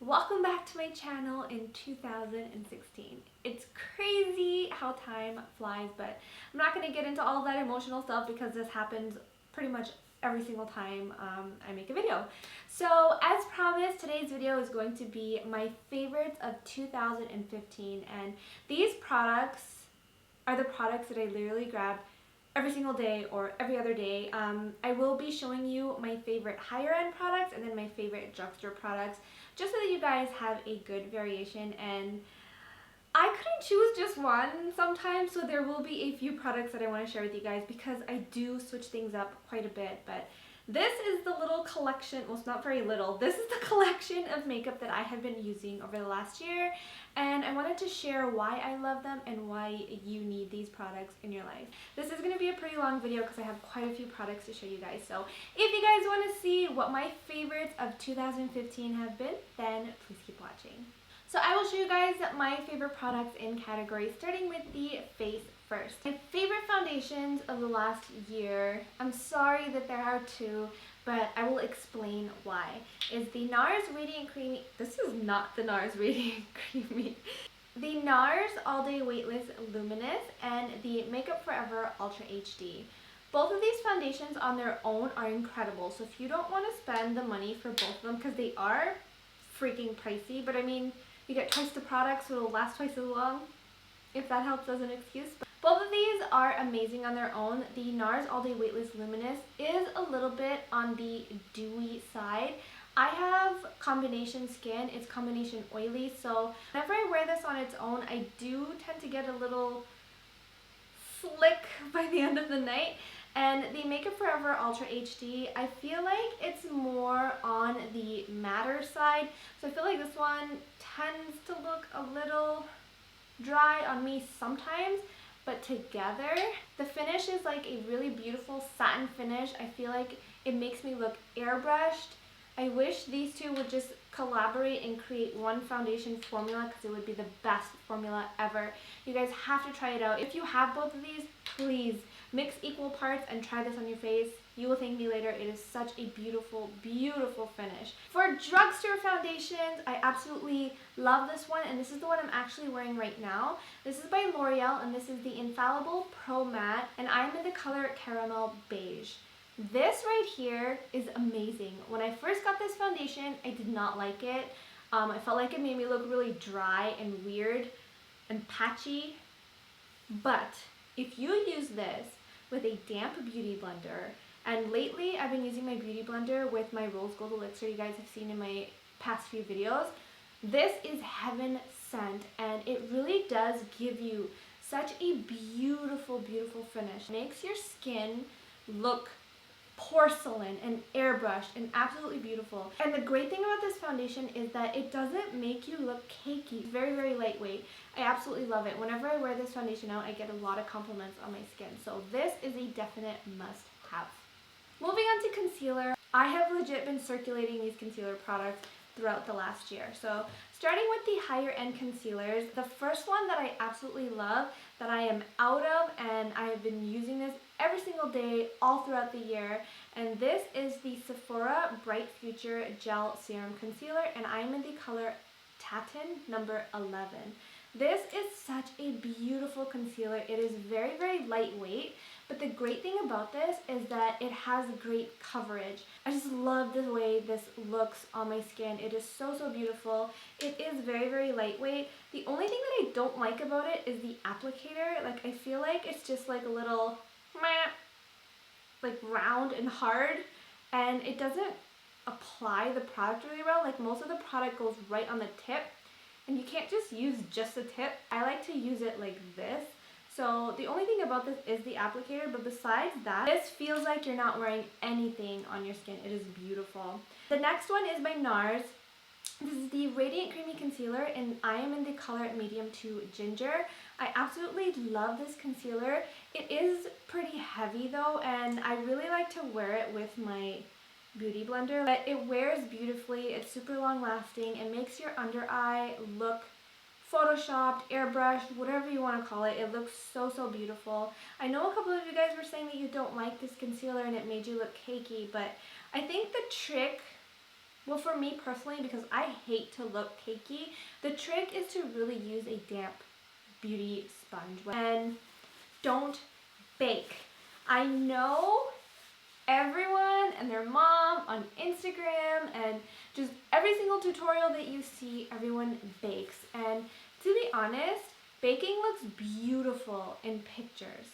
Welcome back to my channel in 2016. It's crazy how time flies, but I'm not going to get into all that emotional stuff because this happens pretty much every single time I make a video. So as promised, today's video is going to be my favorites of 2015, and these products are the products that I literally grab every single day or every other day. I will be showing you my favorite higher end products and then my favorite drugstore products, just so that you guys have a good variation. And I couldn't choose just one sometimes, so there will be a few products that I want to share with you guys because I do switch things up quite a bit. But this is the little collection, well, it's not very little, this is the collection of makeup that I have been using over the last year, and I wanted to share why I love them and why you need these products in your life. This is going to be a pretty long video because I have quite a few products to show you guys, so if you guys want to see what my favorites of 2015 have been, then please keep watching. So I will show you guys my favorite products in categories, starting with the face first. My favorite foundations of the last year, I'm sorry that there are two, but I will explain why, is the NARS Radiant Creamy, this is not the NARS Radiant Creamy, the NARS All Day Weightless Luminous, and the Makeup Forever Ultra HD. Both of these foundations on their own are incredible, so if you don't want to spend the money for both of them, because they are freaking pricey, but I mean, you get twice the product, so it'll last twice as long, if that helps as an excuse. But both of these are amazing on their own. The NARS All Day Weightless Luminous is a little bit on the dewy side. I have combination skin, it's combination oily, so whenever I wear this on its own, I do tend to get a little slick by the end of the night. And the Makeup Forever Ultra HD, I feel like it's more on the matter side. So I feel like this one tends to look a little dry on me sometimes, but together, the finish is like a really beautiful satin finish. I feel like it makes me look airbrushed. I wish these two would just collaborate and create one foundation formula because it would be the best formula ever. You guys have to try it out. If you have both of these, please mix equal parts and try this on your face. You will thank me later. It is such a beautiful, beautiful finish. For drugstore foundations, I absolutely love this one, and this is the one I'm actually wearing right now. This is by L'Oreal, and this is the Infallible Pro Matte, and I'm in the color Caramel Beige. This right here is amazing. When I first got this foundation, I did not like it. I felt like it made me look really dry and weird and patchy. But if you use this with a damp beauty blender, and lately I've been using my beauty blender with my Rose Gold Elixir you guys have seen in my past few videos, this is heaven sent, and it really does give you such a beautiful, beautiful finish. It makes your skin look porcelain and airbrushed and absolutely beautiful. And the great thing about this foundation is that it doesn't make you look cakey. It's very, very lightweight. I absolutely love it. Whenever I wear this foundation out, I get a lot of compliments on my skin. So this is a definite must-have. Moving on to concealer, I have legit been circulating these concealer products throughout the last year. So starting with the higher end concealers, the first one that I absolutely love, that I am out of, and I have been using this every single day all throughout the year, and this is the Sephora Bright Future Gel Serum Concealer, and I'm in the color Tatin number 11. This is such a beautiful concealer. It is very, very lightweight, but the great thing about this is that it has great coverage. I just love the way this looks on my skin. It is so, so beautiful. It is very, very lightweight. The only thing that I don't like about it is the applicator. Like, I feel like it's just like a little like round and hard, and it doesn't apply the product really well. Like, most of the product goes right on the tip, and you can't just use just the tip. I like to use it like this. So the only thing about this is the applicator, but besides that, this feels like you're not wearing anything on your skin. It is beautiful. The next one is by NARS. This is the Radiant Creamy Concealer, and I am in the color medium to ginger. I absolutely love this concealer. It is pretty heavy though, and I really like to wear it with my beauty blender, but it wears beautifully. It's super long lasting. It makes your under eye look photoshopped, airbrushed, whatever you want to call it. It looks so, so beautiful. I know a couple of you guys were saying that you don't like this concealer and it made you look cakey, but I think the trick Well, for me personally, because I hate to look cakey, the trick is to really use a damp beauty sponge and don't bake. I know everyone and their mom on Instagram and just every single tutorial that you see, everyone bakes. And to be honest, baking looks beautiful in pictures,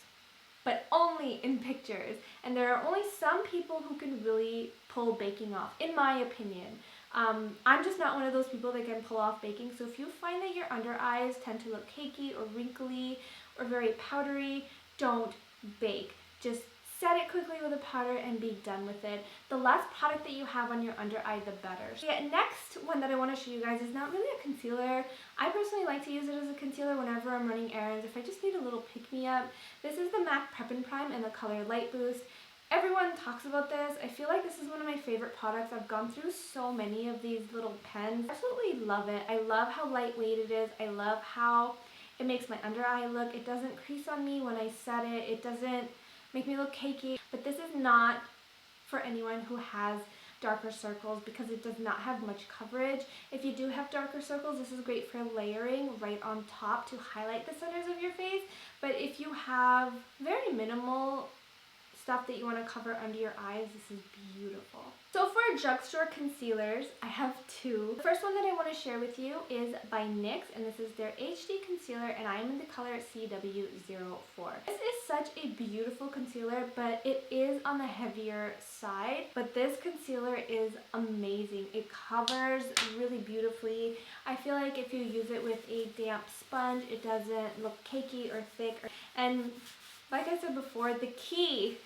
but only in pictures. And there are only some people who can really pull baking off, in my opinion. I'm just not one of those people that can pull off baking. So if you find that your under eyes tend to look cakey or wrinkly or very powdery, don't bake. Just set it quickly with a powder and be done with it. The less product that you have on your under eye, the better. Yeah, next one that I want to show you guys is not really a concealer. I personally like to use it as a concealer whenever I'm running errands. If I just need a little pick-me-up. This is the MAC Prep and Prime in the color Light Boost. Everyone talks about this. I feel like this is one of my favorite products. I've gone through so many of these little pens. I absolutely love it. I love how lightweight it is. I love how it makes my under eye look. It doesn't crease on me when I set it. It doesn't make me look cakey. But this is not for anyone who has darker circles because it does not have much coverage. If you do have darker circles, this is great for layering right on top to highlight the centers of your face. But if you have very minimal stuff that you want to cover under your eyes, this is beautiful. So for drugstore concealers, I have two. The first one that I want to share with you is by NYX, and this is their HD concealer, and I am in the color CW04. This is such a beautiful concealer, but it is on the heavier side. But this concealer is amazing. It covers really beautifully. I feel like if you use it with a damp sponge, it doesn't look cakey or thick. And like I said before, the key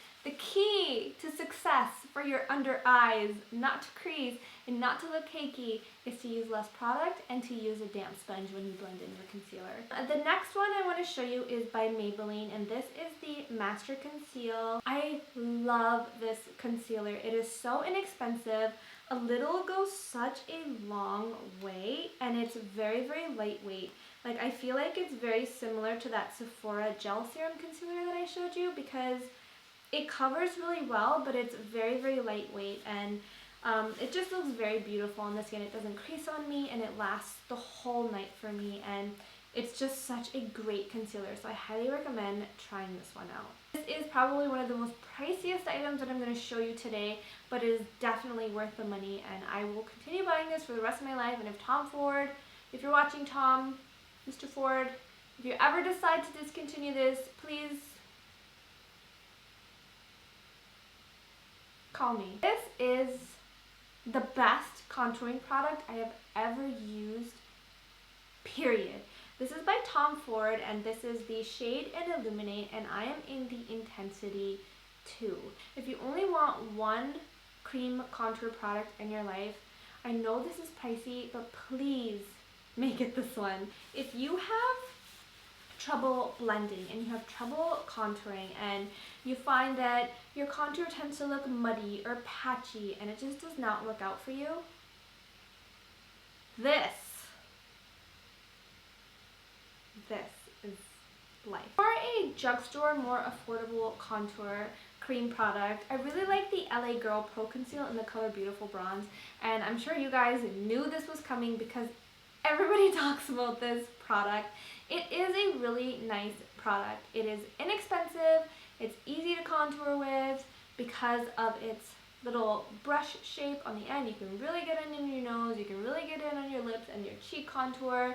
to success for your under eyes, not to crease and not to look cakey, is to use less product and to use a damp sponge when you blend in your concealer. The next one I want to show you is by Maybelline, and this is the Master Conceal. I love this concealer. It is so inexpensive. A little goes such a long way, and it's very, very lightweight. Like, I feel like it's very similar to that Sephora Gel Serum Concealer that I showed you because it covers really well, but it's very, very lightweight, and it just looks very beautiful on the skin. It doesn't crease on me, and it lasts the whole night for me, and it's just such a great concealer, so I highly recommend trying this one out. This is probably one of the most priciest items that I'm going to show you today, but it is definitely worth the money, and I will continue buying this for the rest of my life. And if Tom Ford, if you're watching, Tom, Mr. Ford, if you ever decide to discontinue this, please call me. This is the best contouring product I have ever used, period. This is by Tom Ford, and this is the Shade and Illuminate, and I am in the Intensity 2. If you only want one cream contour product in your life, I know this is pricey, but please make it this one. If you have trouble blending and you have trouble contouring and you find that your contour tends to look muddy or patchy and it just does not work out for you, this is life. For a drugstore, more affordable contour cream product, I really like the LA Girl Pro Conceal in the color Beautiful Bronze, and I'm sure you guys knew this was coming because everybody talks about this product. It is a really nice product. It is inexpensive, it's easy to contour with because of its little brush shape on the end. You can really get in your nose, you can really get in on your lips and your cheek contour.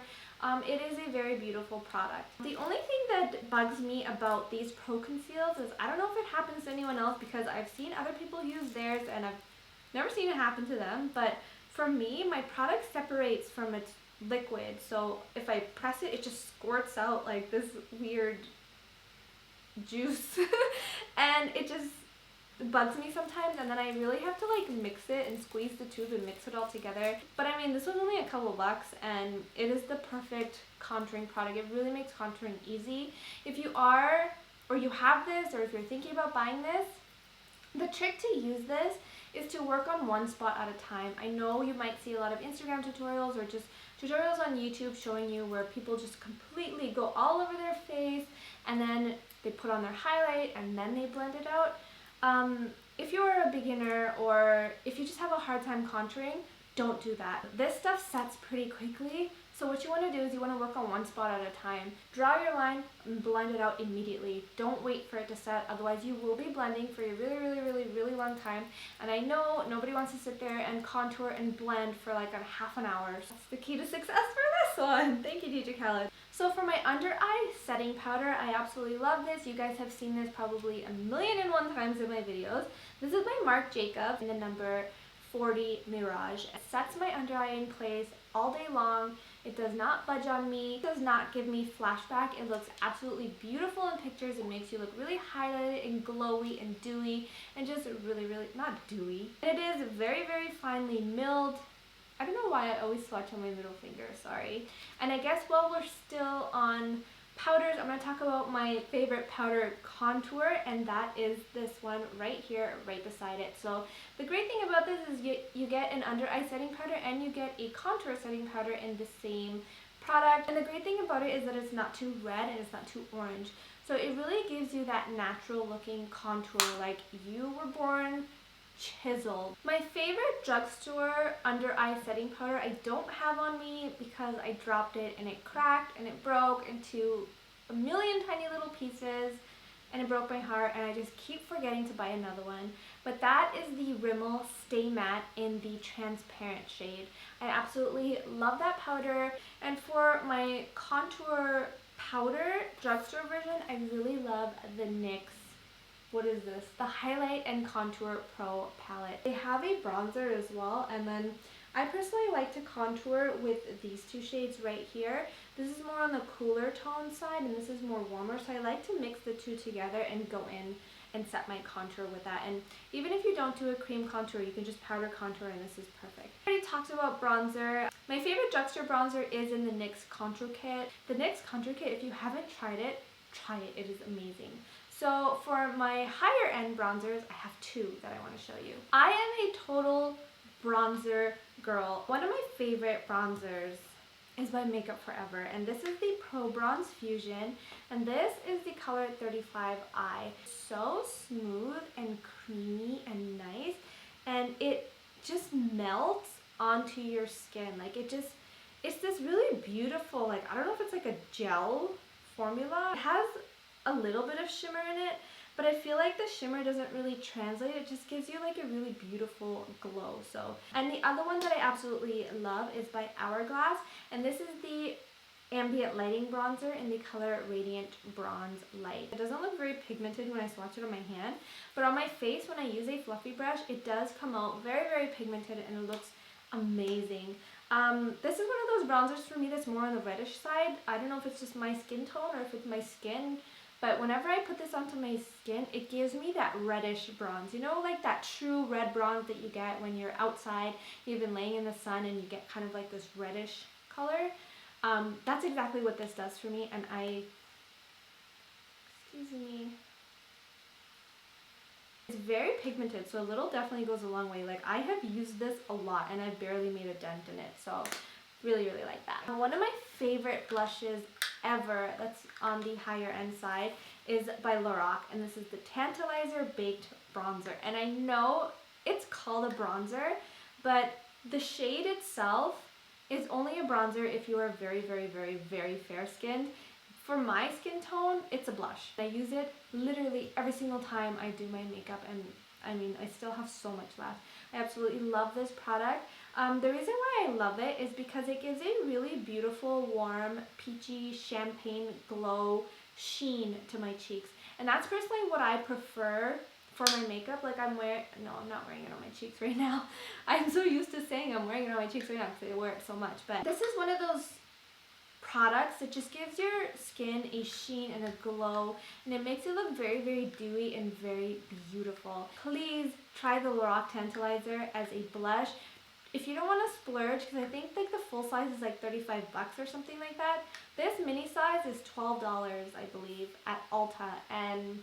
It is a very beautiful product. The only thing that bugs me about these Pro Conceals is I don't know if it happens to anyone else because I've seen other people use theirs and I've never seen it happen to them, but for me, my product separates from its liquid, so if I press it, it just squirts out like this weird juice and it just bugs me sometimes, and then I really have to like mix it and squeeze the tube and mix it all together. But I mean, this was only a couple bucks and it is the perfect contouring product. It really makes contouring easy. If you are, or you have this, or if you're thinking about buying this, the trick to use this is to work on one spot at a time. I know you might see a lot of Instagram tutorials or just tutorials on YouTube showing you where people just completely go all over their face and then they put on their highlight and then they blend it out. If you're a beginner or if you just have a hard time contouring, don't do that. This stuff sets pretty quickly, so what you want to do is you want to work on one spot at a time. Draw your line and blend it out immediately. Don't wait for it to set, otherwise you will be blending for a really long time. And I know nobody wants to sit there and contour and blend for like a half an hour. That's the key to success for this one. Thank you, Teacher Khaled. So for my under eye setting powder, I absolutely love this. You guys have seen this probably 1,000,001 times in my videos. This is by Marc Jacobs in the number 40 Mirage. It sets my under eye in place all day long. It does not budge on me. It does not give me flashback. It looks absolutely beautiful in pictures. It makes you look really highlighted and glowy and dewy and just really, not dewy. And it is very finely milled. I don't know why I always swatch on my middle finger, sorry. And I guess while we're still on powders, I'm going to talk about my favorite powder contour, and that is this one right here, right beside it. So the great thing about this is you get an under eye setting powder and you get a contour setting powder in the same product. And the great thing about it is that it's not too red and it's not too orange. So it really gives you that natural looking contour, like you were born chiseled. My favorite drugstore under eye setting powder I don't have on me because I dropped it and it cracked and it broke into a million tiny little pieces and it broke my heart, and I just keep forgetting to buy another one. But that is the Rimmel Stay Matte in the transparent shade. I absolutely love that powder. And for my contour powder drugstore version, I really love the NYX, what is this? The Highlight and Contour Pro palette. They have a bronzer as well, and then I personally like to contour with these two shades right here. This is more on the cooler tone side and this is more warmer, so I like to mix the two together and go in and set my contour with that. And even if you don't do a cream contour, you can just powder contour and this is perfect. I already talked about bronzer. My favorite drugstore bronzer is in the NYX Contour Kit. The NYX Contour Kit, if you haven't tried it, try it. It is amazing. So for my higher end bronzers, I have two that I want to show you. I am a total bronzer girl. One of my favorite bronzers is by Makeup Forever, and this is the Pro Bronze Fusion, and this is the color 35i. So smooth and creamy and nice, and it just melts onto your skin. Like it's this really beautiful, like I don't know if it's like a gel formula. It has a little bit of shimmer in it, but I feel like the shimmer doesn't really translate. It just gives you like a really beautiful glow. So, and the other one that I absolutely love is by Hourglass, and this is the Ambient Lighting Bronzer in the color Radiant Bronze Light. It doesn't look very pigmented when I swatch it on my hand, but on my face when I use a fluffy brush, it does come out very pigmented and it looks amazing. This is one of those bronzers for me that's more on the reddish side. I don't know if it's just my skin tone or if it's my skin, but whenever I put this onto my skin, it gives me that reddish bronze. You know, like that true red bronze that you get when you're outside, you've been laying in the sun and you get kind of like this reddish color. That's exactly what this does for me, and excuse me. It's very pigmented, so a little definitely goes a long way. Like I have used this a lot and I've barely made a dent in it, so really like that. One of my favorite blushes ever that's on the higher end side is by Loreal, and this is the Tantalizer Baked Bronzer. And I know it's called a bronzer, but the shade itself is only a bronzer if you are very fair skinned. For my skin tone, it's a blush. I use it literally every single time I do my makeup, and I mean, I still have so much left. I absolutely love this product. The reason why I love it is because it gives a really beautiful, warm, peachy, champagne glow sheen to my cheeks. And that's personally what I prefer for my makeup. Like I'm wearing, no, I'm not wearing it on my cheeks right now. I'm so used to saying I'm wearing it on my cheeks right now because I wear it so much. But this is one of those products that just gives your skin a sheen and a glow, and it makes it look very dewy and very beautiful. Please try the Loreal Tantalizer as a blush. If you don't want to splurge, because I think like the full size is like 35 bucks or something like that, this mini size is $12, I believe, at Ulta, and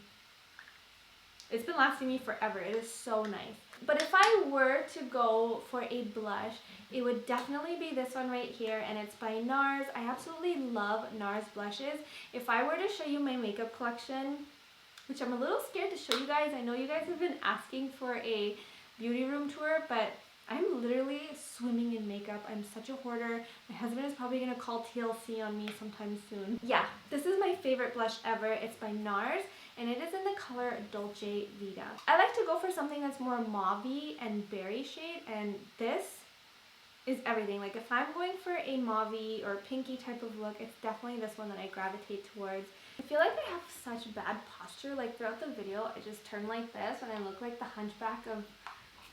it's been lasting me forever. It is so nice. But if I were to go for a blush, it would definitely be this one right here, and it's by NARS. I absolutely love NARS blushes. If I were to show you my makeup collection, which I'm a little scared to show you guys, I know you guys have been asking for a beauty room tour, but I'm literally swimming in makeup. I'm such a hoarder. My husband is probably going to call TLC on me sometime soon. Yeah, this is my favorite blush ever. It's by NARS and it is in the color Dolce Vita. I like to go for something that's more mauve-y and berry shade, and this is everything. Like if I'm going for a mauve-y or pinky type of look, it's definitely this one that I gravitate towards. I feel like I have such bad posture. Like throughout the video, I just turn like this and I look like the hunchback of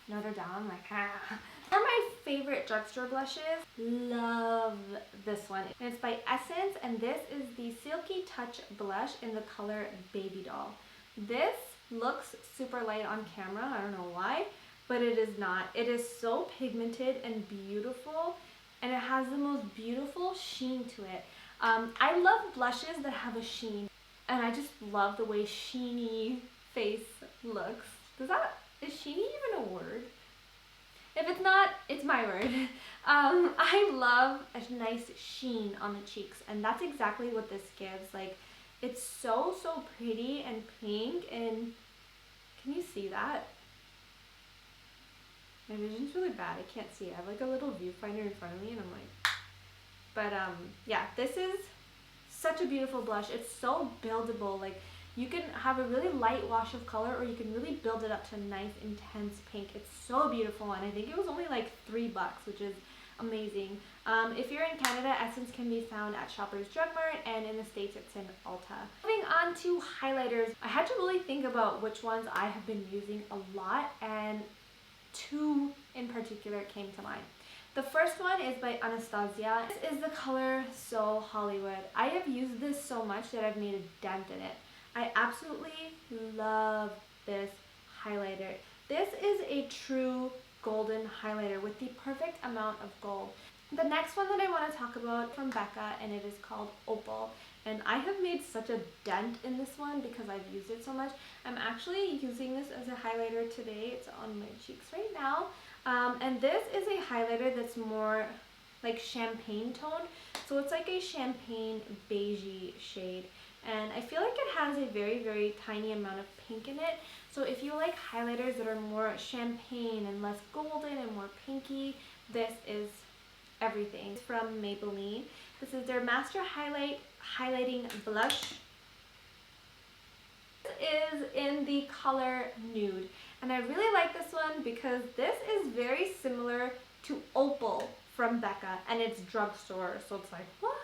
Notre Dame, like, ah. One of my favorite drugstore blushes, love this one. And it's by Essence, and this is the Silky Touch blush in the color Baby Doll. This looks super light on camera, I don't know why, but it is not. It is so pigmented and beautiful, and it has the most beautiful sheen to it. I love blushes that have a sheen, and I just love the way sheeny face looks. Is sheeny even a word? If it's not, it's my word. I love a nice sheen on the cheeks, and that's exactly what this gives. Like, it's so pretty and pink, and can you see that? My vision's really bad, I can't see. I have like a little viewfinder in front of me and I'm like, but yeah, this is such a beautiful blush. It's so buildable. Like you can have a really light wash of color or you can really build it up to a nice intense pink. It's so beautiful, and I think it was only like $3, which is amazing. If you're in Canada, Essence can be found at Shoppers Drug Mart, and in the States it's in Ulta. Moving on to highlighters, I had to really think about which ones I have been using a lot, and two in particular came to mind. The first one is by Anastasia. This is the color So Hollywood. I have used this so much that I've made a dent in it. I absolutely love this highlighter. This is a true golden highlighter with the perfect amount of gold. The next one that I want to talk about from Becca, and it is called Opal. And I have made such a dent in this one because I've used it so much. I'm actually using this as a highlighter today. It's on my cheeks right now. And this is a highlighter that's more like champagne toned. So it's like a champagne beigey shade. And I feel like it has a very tiny amount of pink in it. So if you like highlighters that are more champagne and less golden and more pinky, this is everything. It's from Maybelline. This is their Master Highlighting Blush. This is in the color Nude. And I really like this one because this is very similar to Opal from Becca, and it's drugstore. So it's like, what?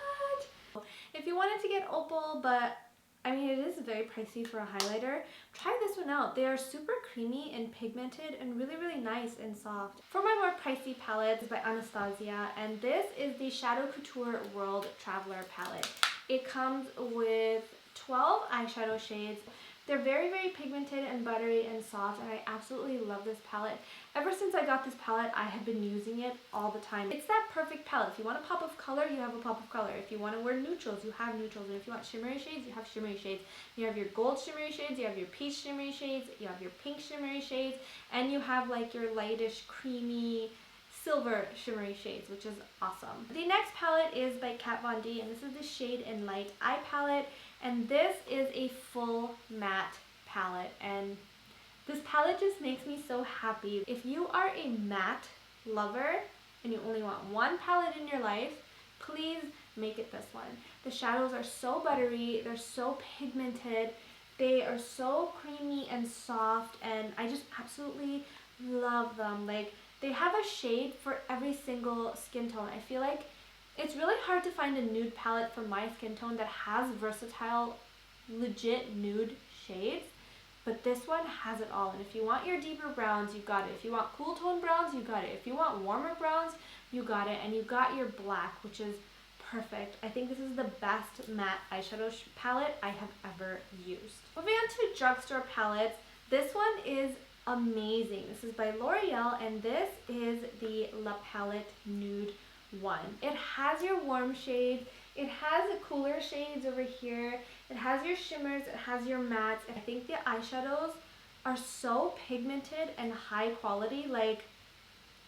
If you wanted to get Opal, but I mean it is very pricey for a highlighter, try this one out. They are super creamy and pigmented and really nice and soft. For my more pricey palettes, it's by Anastasia, and this is the Shadow Couture World Traveler palette. It comes with 12 eyeshadow shades. They're very pigmented and buttery and soft, and I absolutely love this palette. Ever since I got this palette, I have been using it all the time. It's that perfect palette. If you want a pop of color, you have a pop of color. If you want to wear neutrals, you have neutrals. And if you want shimmery shades, you have shimmery shades. You have your gold shimmery shades, you have your peach shimmery shades, you have your pink shimmery shades, and you have like your lightish, creamy, silver shimmery shades, which is awesome. The next palette is by Kat Von D, and this is the Shade and Light Eye Palette. And this is a full matte palette, and this palette just makes me so happy. If you are a matte lover and you only want one palette in your life, please make it this one. The shadows are so buttery, they're so pigmented, they are so creamy and soft, and I just absolutely love them. Like, they have a shade for every single skin tone. I feel like it's really hard to find a nude palette for my skin tone that has versatile, legit nude shades, but this one has it all. And if you want your deeper browns, you got it. If you want cool tone browns, you got it. If you want warmer browns, you got it. And you got your black, which is perfect. I think this is the best matte eyeshadow palette I have ever used. Moving on to drugstore palettes, this one is amazing. This is by L'Oreal, and this is the La Palette Nude one. It has your warm shades, it has the cooler shades over here, it has your shimmers, it has your mattes. I think the eyeshadows are so pigmented and high quality. Like,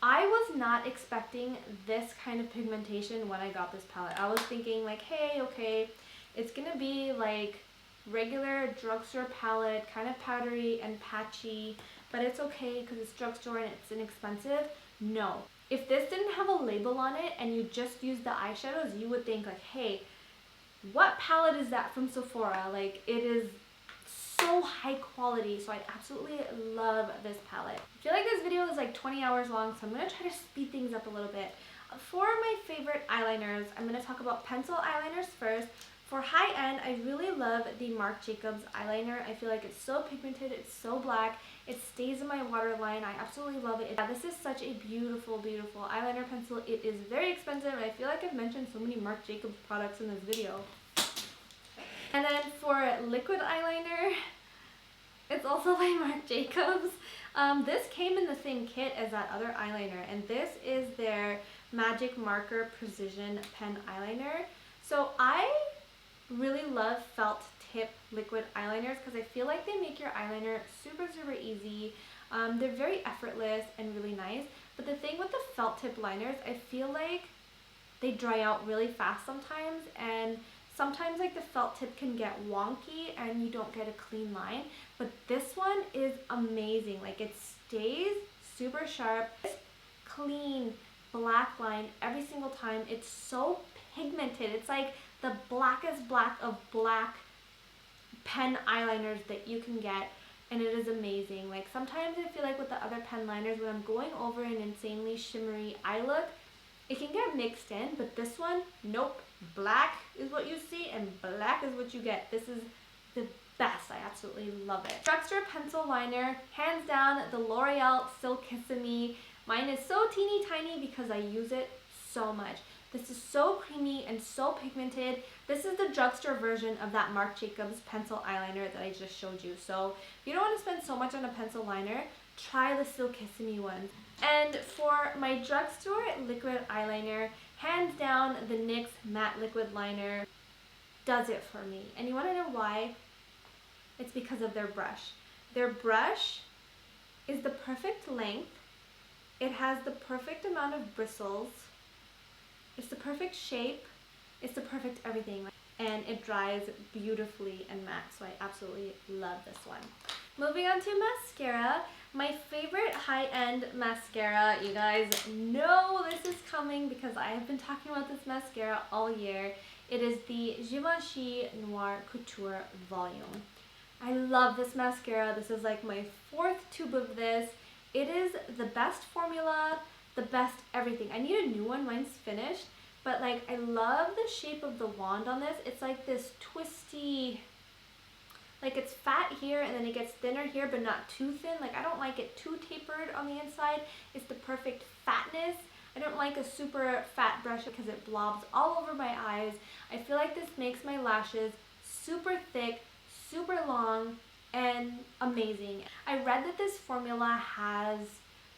I was not expecting this kind of pigmentation when I got this palette. I was thinking like, hey, okay, it's gonna be like regular drugstore palette, kind of powdery and patchy, but it's okay because it's drugstore and it's inexpensive. No. If this didn't have a label on it and you just used the eyeshadows, you would think like, hey, what palette is that from Sephora? Like, it is so high quality, so I absolutely love this palette. I feel like this video is like 20 hours long, so I'm going to try to speed things up a little bit. For my favorite eyeliners, I'm going to talk about pencil eyeliners first. For high end, I really love the Marc Jacobs eyeliner. I feel like it's so pigmented, it's so black, it stays in my waterline. I absolutely love it. Yeah, this is such a beautiful, beautiful eyeliner pencil. It is very expensive, and I feel like I've mentioned so many Marc Jacobs products in this video. And then for liquid eyeliner, it's also by Marc Jacobs. This came in the same kit as that other eyeliner, and this is their Magic Marker Precision Pen Eyeliner. So I really love felt tip liquid eyeliners because I feel like they make your eyeliner super, super easy. They're very effortless and really nice. But the thing with the felt tip liners, I feel like they dry out really fast sometimes, and sometimes like the felt tip can get wonky and you don't get a clean line. But this one is amazing. Like, it stays super sharp, clean, black line every single time. It's so pigmented. It's like the blackest black of black pen eyeliners that you can get, and it is amazing. Like, sometimes I feel like with the other pen liners, when I'm going over an insanely shimmery eye look, it can get mixed in, but this one, nope. Black is what you see and black is what you get. This is the best. I absolutely love it. Drugstore pencil liner, hands down, the L'Oreal Silkissime. Mine is so teeny tiny because I use it so much. This is so creamy and so pigmented. This is the drugstore version of that Marc Jacobs pencil eyeliner that I just showed you. So if you don't want to spend so much on a pencil liner, try the Silkissime one. And for my drugstore liquid eyeliner, hands down, the NYX Matte Liquid Liner does it for me. And you want to know why? It's because of their brush. Their brush is the perfect length. It has the perfect amount of bristles. It's the perfect shape. It's the perfect everything. And it dries beautifully and matte, so I absolutely love this one. Moving on to mascara. My favorite high-end mascara, you guys know this is coming because I have been talking about this mascara all year. It is the Givenchy Noir Couture Volume. I love this mascara. This is like my 4th tube of this. It is the best formula, the best everything. I need a new one, mine's finished, but like, I love the shape of the wand on this. It's like this twisty, like, it's fat here and then it gets thinner here, but not too thin. Like, I don't like it too tapered on the inside. It's the perfect fatness. I don't like a super fat brush because it blobs all over my eyes. I feel like this makes my lashes super thick, super long, and amazing. I read that this formula has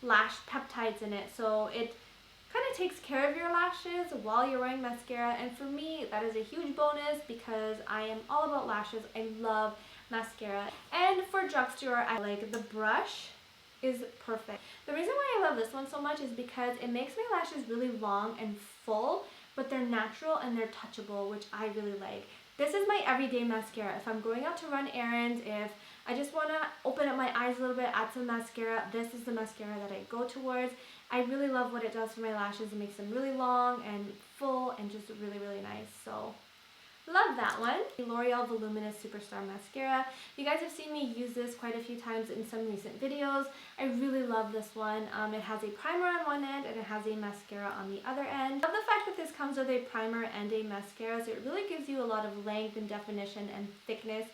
lash peptides in it, so it kind of takes care of your lashes while you're wearing mascara, and for me that is a huge bonus because I am all about lashes. I love mascara. And for drugstore, I like the brush is perfect. The reason why I love this one so much is because it makes my lashes really long and full, but they're natural and they're touchable, which I really like. This is my everyday mascara. If I'm going out to run errands, if I just want to open up my eyes a little bit, add some mascara, this is the mascara that I go towards. I really love what it does for my lashes. It makes them really long and full and just really, really nice. So love that one. The L'Oreal Voluminous Superstar Mascara. You guys have seen me use this quite a few times in some recent videos. I really love this one. It has a primer on one end and it has a mascara on the other end. I love the fact that this comes with a primer and a mascara, so it really gives you a lot of length and definition and thickness.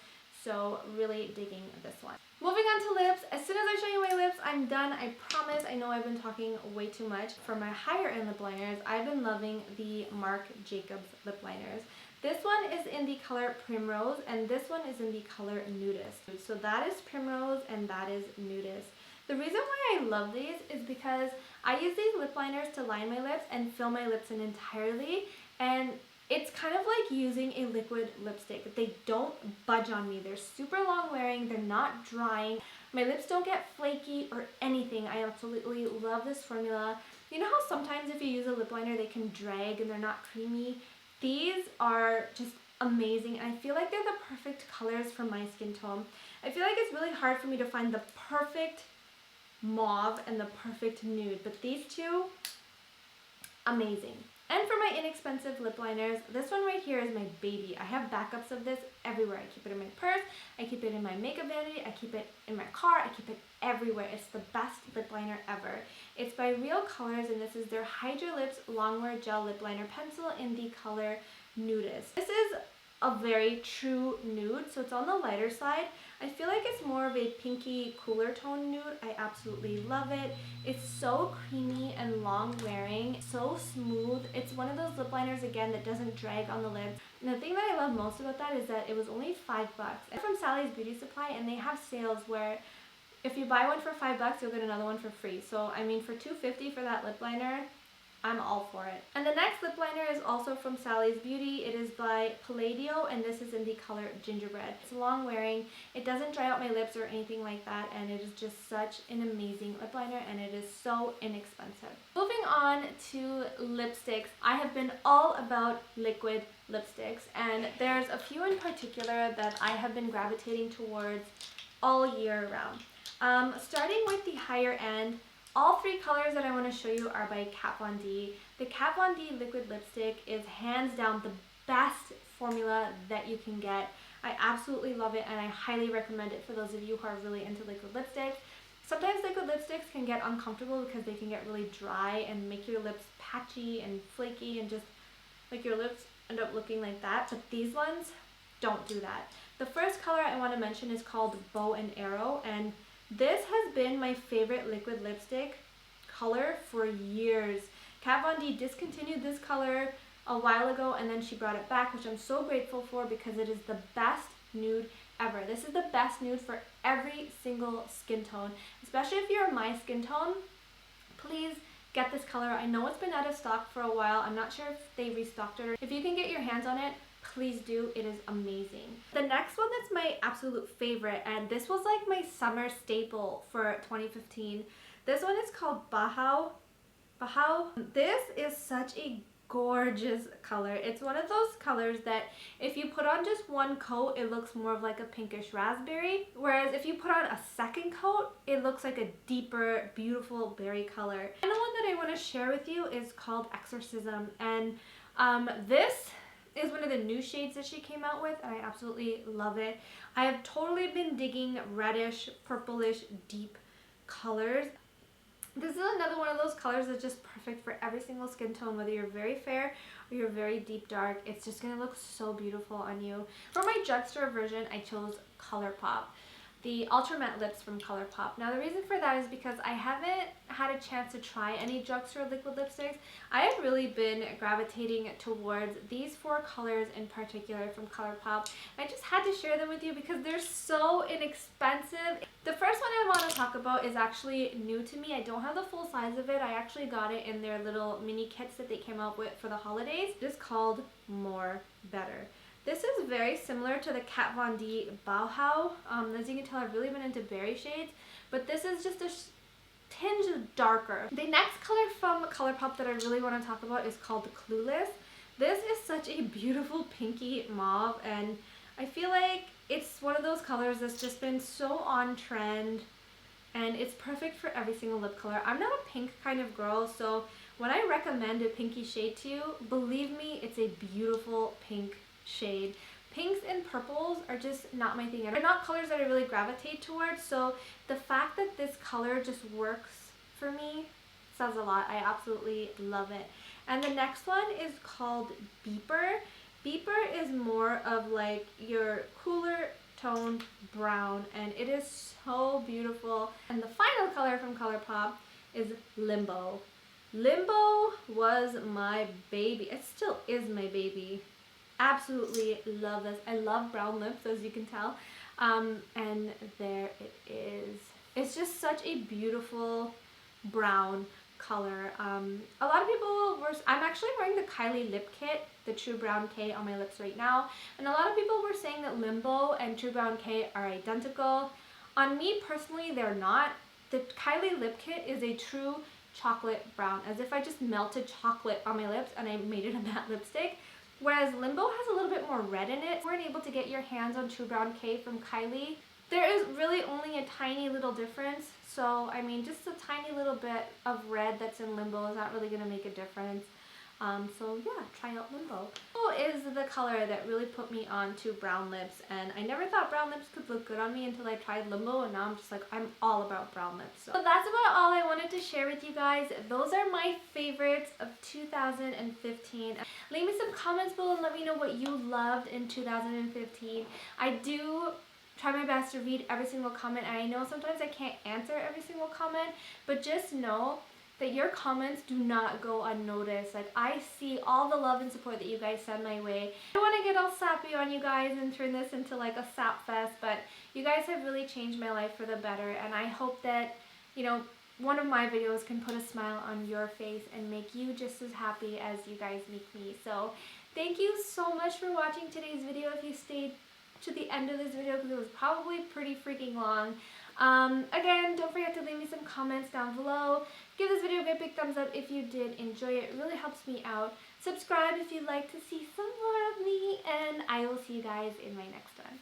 So really digging this one. Moving on to lips. As soon as I show you my lips, I'm done. I promise. I know I've been talking way too much. For my higher end lip liners, I've been loving the Marc Jacobs lip liners. This one is in the color Primrose and this one is in the color Nudist. So that is Primrose and that is Nudist. The reason why I love these is because I use these lip liners to line my lips and fill my lips in entirely, and it's kind of like using a liquid lipstick. They don't budge on me. They're super long wearing. They're not drying. My lips don't get flaky or anything. I absolutely love this formula. You know how sometimes if you use a lip liner they can drag and they're not creamy? These are just amazing, and I feel like they're the perfect colors for my skin tone. I feel like it's really hard for me to find the perfect mauve and the perfect nude. But these two, amazing. And for my inexpensive lip liners, this one right here is my baby. I have backups of this everywhere. I keep it in my purse, I keep it in my makeup vanity, I keep it in my car, I keep it everywhere. It's the best lip liner ever. It's by Real Colors, and this is their Hydra Lips Longwear Gel Lip Liner Pencil in the color Nudist. This is a very true nude, so it's on the lighter side. I feel like it's more of a pinky, cooler tone nude. I absolutely love it. It's so creamy and long wearing, so smooth. It's one of those lip liners, again, that doesn't drag on the lips. And the thing that I love most about that is that it was only $5. I'm from Sally's Beauty Supply, and they have sales where if you buy one for $5, you'll get another one for free. So, I mean, for $2.50 for that lip liner, I'm all for it. And the next lip liner is also from Sally's Beauty. It is by Palladio, and this is in the color Gingerbread. It's long wearing, it doesn't dry out my lips or anything like that, and it is just such an amazing lip liner, and it is so inexpensive. Moving on to lipsticks, I have been all about liquid lipsticks, and there's a few in particular that I have been gravitating towards all year round. Starting with the higher end, all three colors that I want to show you are by Kat Von D. The Kat Von D liquid lipstick is hands down the best formula that you can get. I absolutely love it, and I highly recommend it for those of you who are really into liquid lipsticks. Sometimes liquid lipsticks can get uncomfortable because they can get really dry and make your lips patchy and flaky, and just like your lips end up looking like that. But these ones don't do that. The first color I want to mention is called Bow and Arrow, and this has been my favorite liquid lipstick color for years. Kat Von D discontinued this color a while ago, and then she brought it back, which I'm so grateful for because it is the best nude ever. This is the best nude for every single skin tone, especially if you're my skin tone. Please get this color. I know it's been out of stock for a while. I'm not sure if they restocked it. If you can get your hands on it, please do. It is amazing. The next one that's my absolute favorite, and this was like my summer staple for 2015. This one is called Bahau. This is such a gorgeous color. It's one of those colors that if you put on just one coat, it looks more of like a pinkish raspberry, whereas if you put on a second coat, it looks like a deeper, beautiful berry color. And the one that I want to share with you is called Exorcism, and this is one of the new shades that she came out with, and I absolutely love it. I have totally been digging reddish, purplish, deep colors. This is another one of those colors that's just perfect for every single skin tone, whether you're very fair or you're very deep dark. It's just going to look so beautiful on you. For my drugstore version, I chose ColourPop, the Ultra Matte Lips from ColourPop. Now the reason for that is because I haven't had a chance to try any drugstore liquid lipsticks. I have really been gravitating towards these four colors in particular from ColourPop. I just had to share them with you because they're so inexpensive. The first one I want to talk about is actually new to me. I don't have the full size of it. I actually got it in their little mini kits that they came out with for the holidays. It is called More Better. This is very similar to the Kat Von D Bauhaus. As you can tell, I've really been into berry shades, but this is just a tinge darker. The next color from ColourPop that I really want to talk about is called Clueless. This is such a beautiful pinky mauve, and I feel like it's one of those colors that's just been so on trend, and it's perfect for every single lip color. I'm not a pink kind of girl, so when I recommend a pinky shade to you, believe me, it's a beautiful pink shade. Pinks and purples are just not my thing. They're not colors that I really gravitate towards, so the fact that this color just works for me says a lot. I absolutely love it. And the next one is called Beeper. Beeper is more of like your cooler toned brown, and it is so beautiful. And the final color from ColourPop is Limbo. Limbo was my baby. It still is my baby. Absolutely love this. I love brown lips, as you can tell. And there it is. It's just such a beautiful brown color. A lot of people were, I'm actually wearing the Kylie lip kit, the True Brown K, on my lips right now, and a lot of people were saying that Limbo and True Brown K are identical. On me personally, they're not. The Kylie lip kit is a true chocolate brown, as if I just melted chocolate on my lips and I made it a matte lipstick. Whereas Limbo has a little bit more red in it. If you weren't able to get your hands on True Brown K from Kylie, There is really only a tiny little difference. So, I mean, just a tiny little bit of red that's in Limbo is not really going to make a difference. So yeah, try out Limbo. Limbo is the color that really put me on to brown lips, and I never thought brown lips could look good on me until I tried Limbo, and now I'm just like, I'm all about brown lips. So that's about all I wanted to share with you guys. Those are my favorites of 2015. Leave me some comments below and let me know what you loved in 2015. I do try my best to read every single comment, and I know sometimes I can't answer every single comment, but just know that your comments do not go unnoticed. Like, I see all the love and support that you guys send my way. I don't want to get all sappy on you guys and turn this into like a sap fest, but you guys have really changed my life for the better, and I hope that, you know, one of my videos can put a smile on your face and make you just as happy as you guys make me. So thank you so much for watching today's video. If you stayed to the end of this video, because it was probably pretty freaking long. Again, don't forget to leave me some comments down below. Give this video a big thumbs up if you did enjoy it. It really helps me out. Subscribe if you'd like to see some more of me, and I will see you guys in my next one.